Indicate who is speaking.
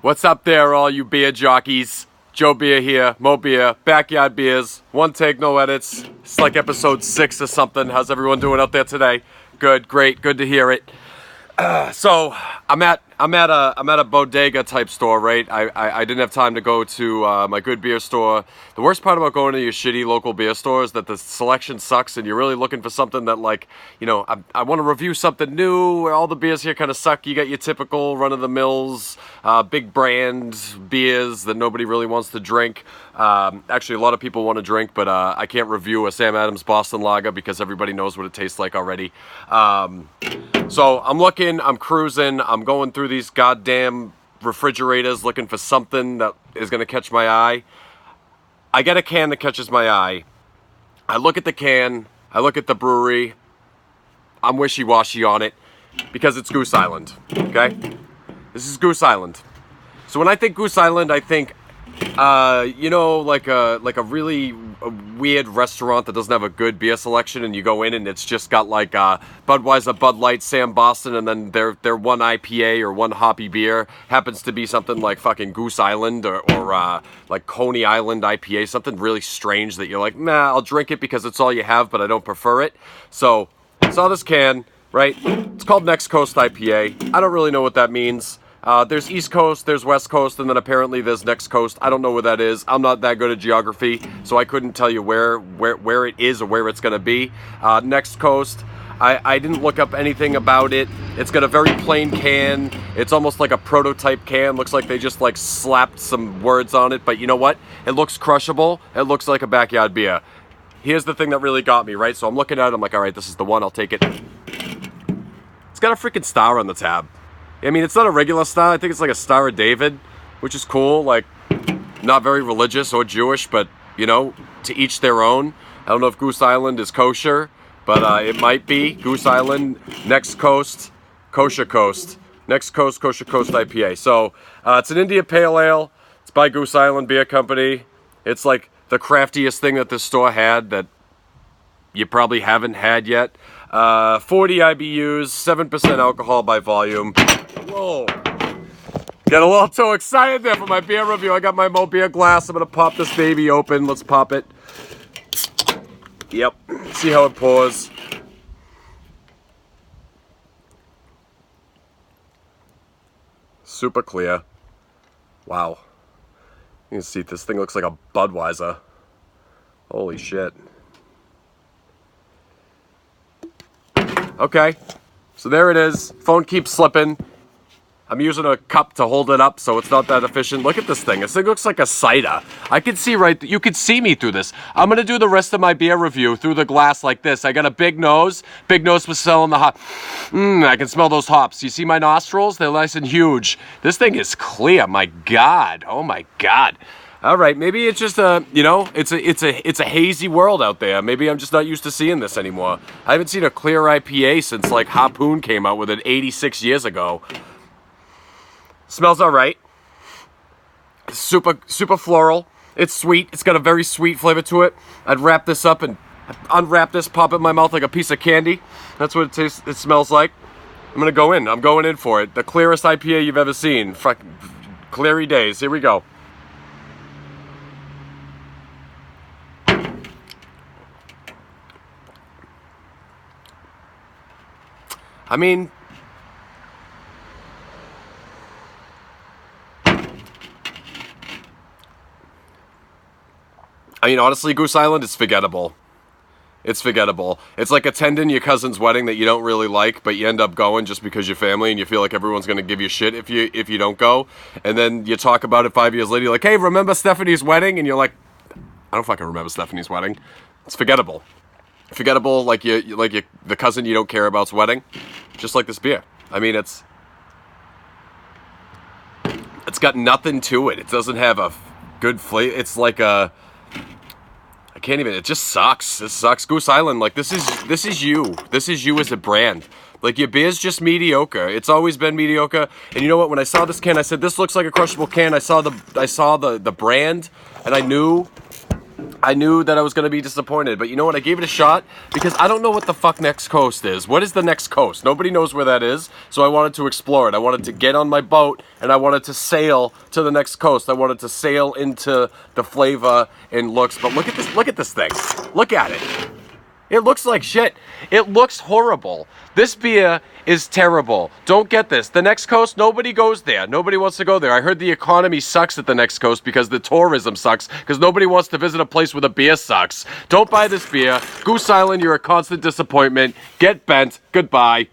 Speaker 1: What's up there, all you beer jockeys? Joe Beer here, MOBEER, Backyahd Beahs, one take, no edits. It's like episode 6 or something. How's everyone doing out there today? Good, great, good to hear it. So I'm at a bodega type store, right? I didn't have time to go to my good beer store. The worst part about going to your shitty local beer store is that the selection sucks, and you're really looking for something that, like, you know, I want to review something new. All the beers here kind of suck. You got your typical run-of-the-mills, big brand beers that nobody really wants to drink. Actually, a lot of people want to drink, but I can't review a Sam Adams Boston Lager because everybody knows what it tastes like already. So I'm looking, I'm cruising, I'm going through these goddamn refrigerators looking for something that is going to catch my eye. I get a can that catches my eye. I look at the can, I look at the brewery. I'm wishy-washy on it because it's Goose Island, okay? This is Goose Island. So when I think Goose Island, I think, you know, like a really weird restaurant that doesn't have a good beer selection, and you go in and it's just got like Budweiser, Bud Light, Sam Boston, and then their one IPA or one hoppy beer happens to be something like fucking Goose Island or like Coney Island IPA, something really strange that you're like, nah, I'll drink it because it's all you have, but I don't prefer it. So I saw this can, right? It's called Next Coast IPA. I don't really know what that means. There's East Coast, there's West Coast, and then apparently there's Next Coast. I don't know where that is. I'm not that good at geography, so I couldn't tell you where it is or where it's going to be. Next Coast, I didn't look up anything about it. It's got a very plain can. It's almost like a prototype can. Looks like they just like slapped some words on it, but you know what? It looks crushable. It looks like a Backyahd beer. Here's the thing that really got me, right? So I'm looking at it, I'm like, all right, this is the one, I'll take it. It's got a freaking star on the tab. I mean, it's not a regular star. I think it's like a Star of David, which is cool. Like, not very religious or Jewish, but, you know, to each their own. I don't know if Goose Island is kosher, but it might be. Goose Island, Next Coast, Kosher Coast. Next Coast, Kosher Coast IPA. So, it's an India Pale Ale. It's by Goose Island Beer Company. It's like the craftiest thing that this store had that you probably haven't had yet. 40 IBUs, 7% alcohol by volume. Whoa. Get a little too excited there for my beer review. I got my MOBEER glass. I'm going to pop this baby open. Let's pop it. Yep. See how it pours. Super clear. Wow. You can see this thing looks like a Budweiser. Holy shit. Okay, so there it is. Phone keeps slipping. I'm using a cup to hold it up, so it's not that efficient. Look at this thing. This thing looks like a cider. I can see you can see me through this. I'm going to do the rest of my beer review through the glass like this. I got a big nose. Big nose for selling the hop. I can smell those hops. You see my nostrils? They're nice and huge. This thing is clear. My God. Oh, my God. All right, maybe it's just you know, it's a hazy world out there. Maybe I'm just not used to seeing this anymore. I haven't seen a clear IPA since like Harpoon came out with it 86 years ago. Smells all right. Super floral. It's sweet. It's got a very sweet flavor to it. I'd wrap this up and unwrap this, pop it in my mouth like a piece of candy. That's what it smells like. I'm gonna go in. I'm going in for it. The clearest IPA you've ever seen. Cleary days. Here we go. I mean, honestly, Goose Island is forgettable. It's forgettable. It's like attending your cousin's wedding that you don't really like, but you end up going just because you're family and you feel like everyone's going to give you shit if you don't go. And then you talk about it 5 years later, you're like, hey, remember Stephanie's wedding? And you're like, I don't fucking remember Stephanie's wedding. It's forgettable. Forgettable, like the cousin you don't care about's wedding, just like this beer. I mean, it's got nothing to it. It doesn't have a good flavor. It's like I can't even. It just sucks. It sucks. Goose Island, like this is you. This is you as a brand. Like your beer's just mediocre. It's always been mediocre. And you know what? When I saw this can, I said this looks like a crushable can. I saw the brand, and I knew I knew that I was going to be disappointed, but you know what? I gave it a shot because I don't know what the fuck next coast is. What is the next coast? Nobody knows where that is, so I wanted to explore it. I wanted to get on my boat, and I wanted to sail to the next coast. I wanted to sail into the flavor and looks, but look at this thing. Look at it. It looks like shit. It looks horrible. This beer is terrible. Don't get this. The next coast, nobody goes there. Nobody wants to go there. I heard the economy sucks at the next coast because the tourism sucks, because nobody wants to visit a place where the beer sucks. Don't buy this beer. Goose Island, you're a constant disappointment. Get bent. Goodbye.